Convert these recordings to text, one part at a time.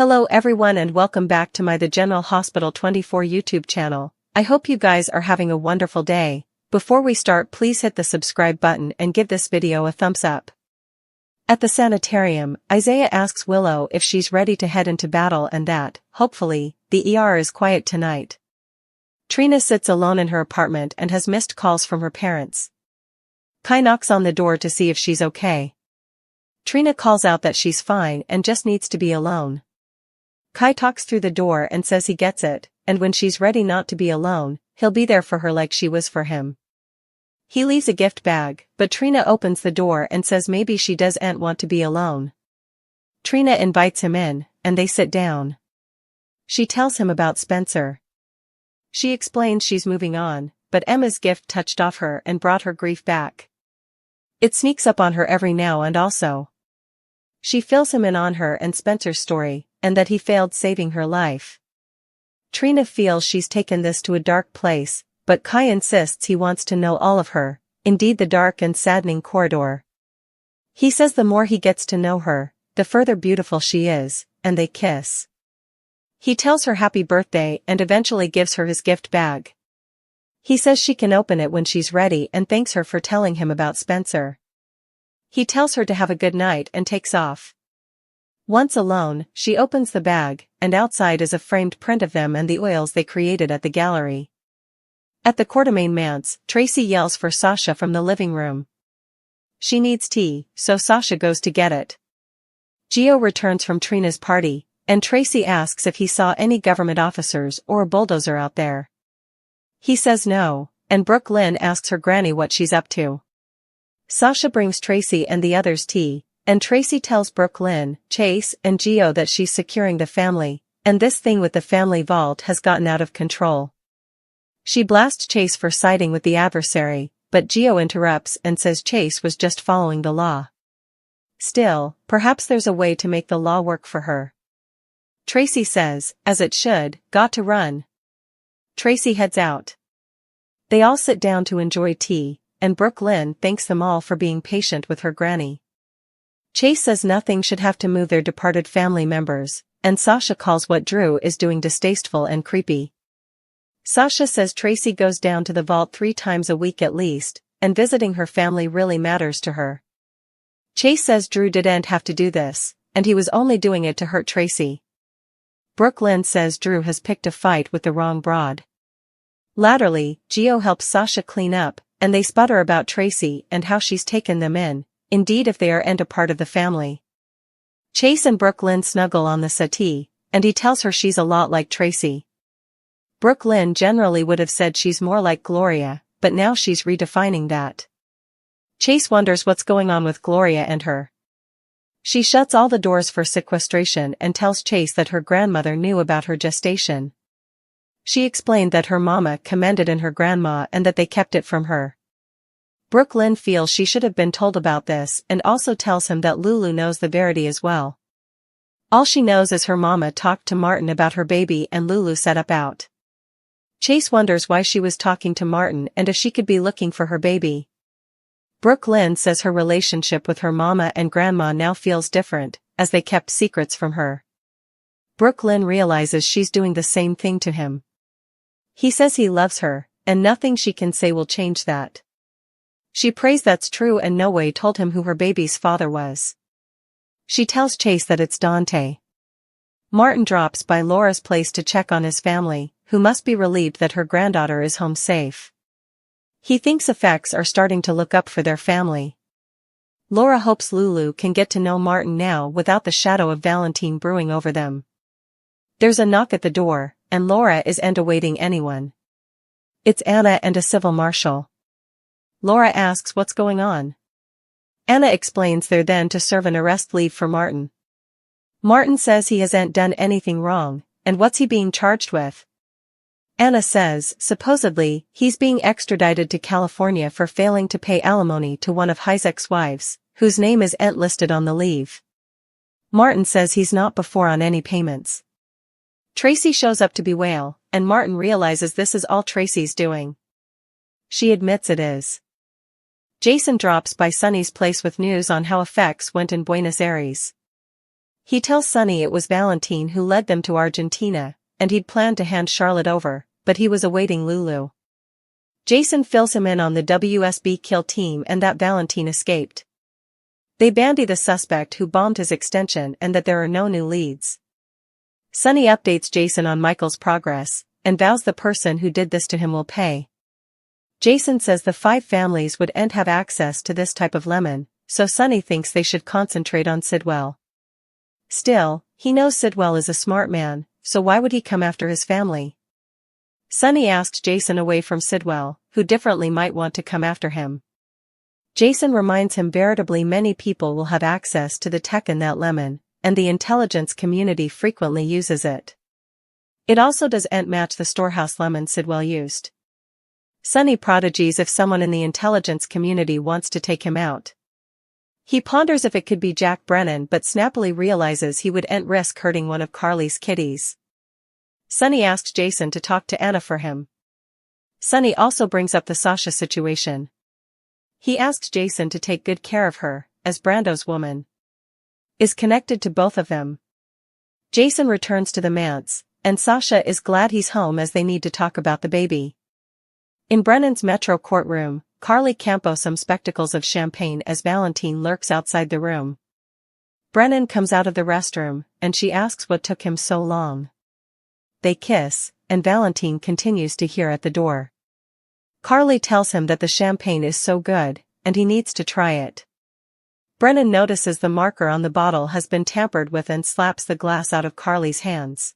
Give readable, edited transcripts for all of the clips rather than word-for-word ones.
Hello everyone and welcome back to my The General Hospital 24 YouTube channel. I hope you guys are having a wonderful day. Before we start, please hit the subscribe button and give this video a thumbs up. At the sanitarium, Isaiah asks Willow if she's ready to head into battle and that, hopefully, the ER is quiet tonight. Trina sits alone in her apartment and has missed calls from her parents. Kai knocks on the door to see if she's okay. Trina calls out that she's fine and just needs to be alone. Kai talks through the door and says he gets it, and when she's ready not to be alone, he'll be there for her like she was for him. He leaves a gift bag, but Trina opens the door and says maybe she doesn't want to be alone. Trina invites him in, and they sit down. She tells him about Spencer. She explains she's moving on, but Emma's gift touched off her and brought her grief back. It sneaks up on her every now and also. She fills him in on her and Spencer's story, and that he failed saving her life. Trina feels she's taken this to a dark place, but Kai insists he wants to know all of her, indeed the dark and saddening corridor. He says the more he gets to know her, the further beautiful she is, and they kiss. He tells her happy birthday and eventually gives her his gift bag. He says she can open it when she's ready and thanks her for telling him about Spencer. He tells her to have a good night and takes off. Once alone, she opens the bag, and outside is a framed print of them and the oils they created at the gallery. At the Quartermain manse, Tracy yells for Sasha from the living room. She needs tea, so Sasha goes to get it. Gio returns from Trina's party, and Tracy asks if he saw any government officers or a bulldozer out there. He says no, and Brooke Lynn asks her granny what she's up to. Sasha brings Tracy and the others tea, and Tracy tells Brooke Lynn, Chase, and Gio that she's securing the family, and this thing with the family vault has gotten out of control. She blasts Chase for siding with the adversary, but Gio interrupts and says Chase was just following the law. Still, perhaps there's a way to make the law work for her. Tracy says, as it should, got to run. Tracy heads out. They all sit down to enjoy tea, and Brooke Lynn thanks them all for being patient with her granny. Chase says nothing should have to move their departed family members, and Sasha calls what Drew is doing distasteful and creepy. Sasha says Tracy goes down to the vault 3 times a week at least, and visiting her family really matters to her. Chase says Drew didn't have to do this, and he was only doing it to hurt Tracy. Brooke Lynn says Drew has picked a fight with the wrong broad. Latterly, Gio helps Sasha clean up, and they sputter about Tracy and how she's taken them in. Indeed if they aren't a part of the family. Chase and Brooke Lynn snuggle on the settee, and he tells her she's a lot like Tracy. Brooke Lynn generally would have said she's more like Gloria, but now she's redefining that. Chase wonders what's going on with Gloria and her. She shuts all the doors for sequestration and tells Chase that her grandmother knew about her gestation. She explained that her mama commended in her grandma and that they kept it from her. Brooke Lynn feels she should have been told about this and also tells him that Lulu knows the verity as well. All she knows is her mama talked to Martin about her baby and Lulu set up out. Chase wonders why she was talking to Martin and if she could be looking for her baby. Brooke Lynn says her relationship with her mama and grandma now feels different, as they kept secrets from her. Brooke Lynn realizes she's doing the same thing to him. He says he loves her, and nothing she can say will change that. She prays that's true and no way told him who her baby's father was. She tells Chase that it's Dante. Martin drops by Laura's place to check on his family, who must be relieved that her granddaughter is home safe. He thinks effects are starting to look up for their family. Laura hopes Lulu can get to know Martin now without the shadow of Valentin brewing over them. There's a knock at the door, and Laura isn't awaiting anyone. It's Anna and a civil marshal. Laura asks what's going on. Anna explains they're then to serve an arrest leave for Martin. Martin says he hasn't done anything wrong, and what's he being charged with? Anna says, supposedly, he's being extradited to California for failing to pay alimony to one of his ex-wives, whose name isn't listed on the leave. Martin says he's not before on any payments. Tracy shows up to bewail, and Martin realizes this is all Tracy's doing. She admits it is. Jason drops by Sunny's place with news on how effects went in Buenos Aires. He tells Sonny it was Valentin who led them to Argentina, and he'd planned to hand Charlotte over, but he was awaiting Lulu. Jason fills him in on the WSB kill team and that Valentin escaped. They bandy the suspect who bombed his extension and that there are no new leads. Sonny updates Jason on Michael's progress, and vows the person who did this to him will pay. Jason says the 5 families wouldn't have access to this type of lemon, so Sonny thinks they should concentrate on Sidwell. Still, he knows Sidwell is a smart man, so why would he come after his family? Sonny asks Jason away from Sidwell, who differently might want to come after him. Jason reminds him veritably many people will have access to the tech in that lemon, and the intelligence community frequently uses it. It also doesn't match the storehouse lemon Sidwell used. Sonny prodigies if someone in the intelligence community wants to take him out. He ponders if it could be Jack Brennan but snappily realizes he wouldn't risk hurting one of Carly's kitties. Sonny asks Jason to talk to Anna for him. Sonny also brings up the Sasha situation. He asks Jason to take good care of her, as Brando's woman is connected to both of them. Jason returns to the manse, and Sasha is glad he's home as they need to talk about the baby. In Brennan's metro courtroom, Carly campos some spectacles of champagne as Valentin lurks outside the room. Brennan comes out of the restroom, and she asks what took him so long. They kiss, and Valentin continues to hear at the door. Carly tells him that the champagne is so good, and he needs to try it. Brennan notices the marker on the bottle has been tampered with and slaps the glass out of Carly's hands.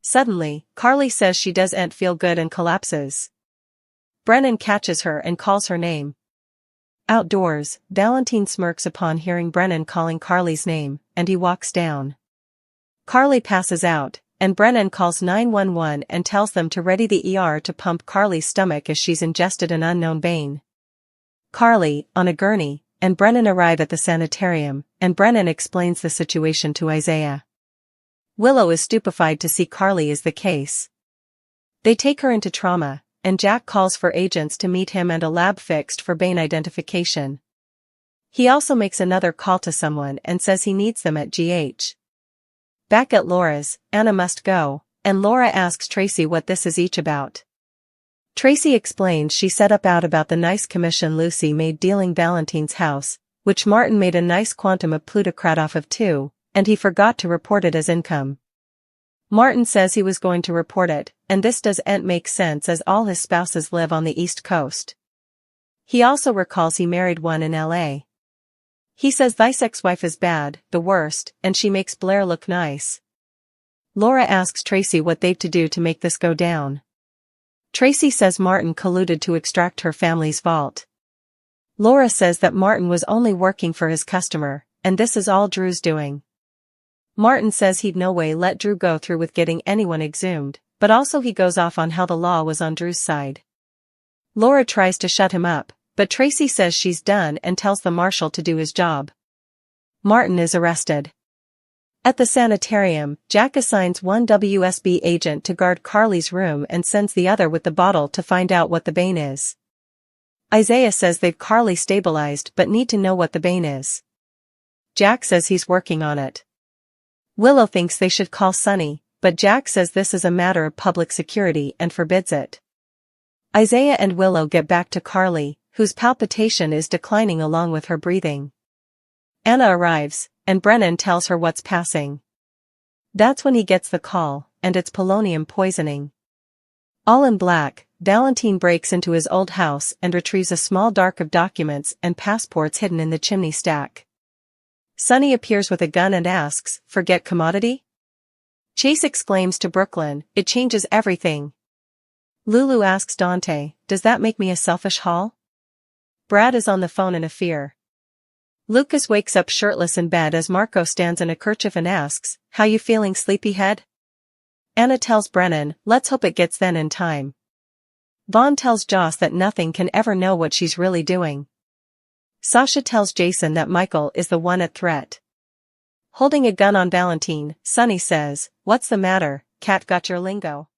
Suddenly, Carly says she doesn't feel good and collapses. Brennan catches her and calls her name. Outdoors, Valentin smirks upon hearing Brennan calling Carly's name, and he walks down. Carly passes out, and Brennan calls 911 and tells them to ready the ER to pump Carly's stomach as she's ingested an unknown bane. Carly, on a gurney, and Brennan arrive at the sanitarium, and Brennan explains the situation to Isaiah. Willow is stupefied to see Carly is the case. They take her into trauma, and Jack calls for agents to meet him and a lab fixed for bane identification. He also makes another call to someone and says he needs them at GH. Back at Laura's, Anna must go, and Laura asks Tracy what this is each about. Tracy explains she set about the nice commission Lucy made dealing Valentin's house, which Martin made a nice quantum of plutocrat off of too, and he forgot to report it as income. Martin says he was going to report it, and this doesn't make sense as all his spouses live on the East Coast. He also recalls he married one in LA. He says this ex-wife is bad, the worst, and she makes Blair look nice. Laura asks Tracy what they've to do to make this go down. Tracy says Martin colluded to extract her family's vault. Laura says that Martin was only working for his customer, and this is all Drew's doing. Martin says he'd no way let Drew go through with getting anyone exhumed, but also he goes off on how the law was on Drew's side. Laura tries to shut him up, but Tracy says she's done and tells the marshal to do his job. Martin is arrested. At the sanitarium, Jack assigns one WSB agent to guard Carly's room and sends the other with the bottle to find out what the bane is. Isaiah says they've Carly stabilized but need to know what the bane is. Jack says he's working on it. Willow thinks they should call Sonny, but Jack says this is a matter of public security and forbids it. Isaiah and Willow get back to Carly, whose palpitation is declining along with her breathing. Anna arrives, and Brennan tells her what's passing. That's when he gets the call, and it's polonium poisoning. All in black, Valentin breaks into his old house and retrieves a small dark of documents and passports hidden in the chimney stack. Sonny appears with a gun and asks, "Forget commodity?" Chase exclaims to Brooklyn, "It changes everything." Lulu asks Dante, "Does that make me a selfish haul?" Brad is on the phone in a fear. Lucas wakes up shirtless in bed as Marco stands in a kerchief and asks, "How you feeling, sleepyhead?" Anna tells Brennan, "Let's hope it gets then in time." Vaughn tells Joss that nothing can ever know what she's really doing. Sasha tells Jason that Michael is the one at threat. Holding a gun on Valentin, Sonny says, "What's the matter, cat got your lingo?"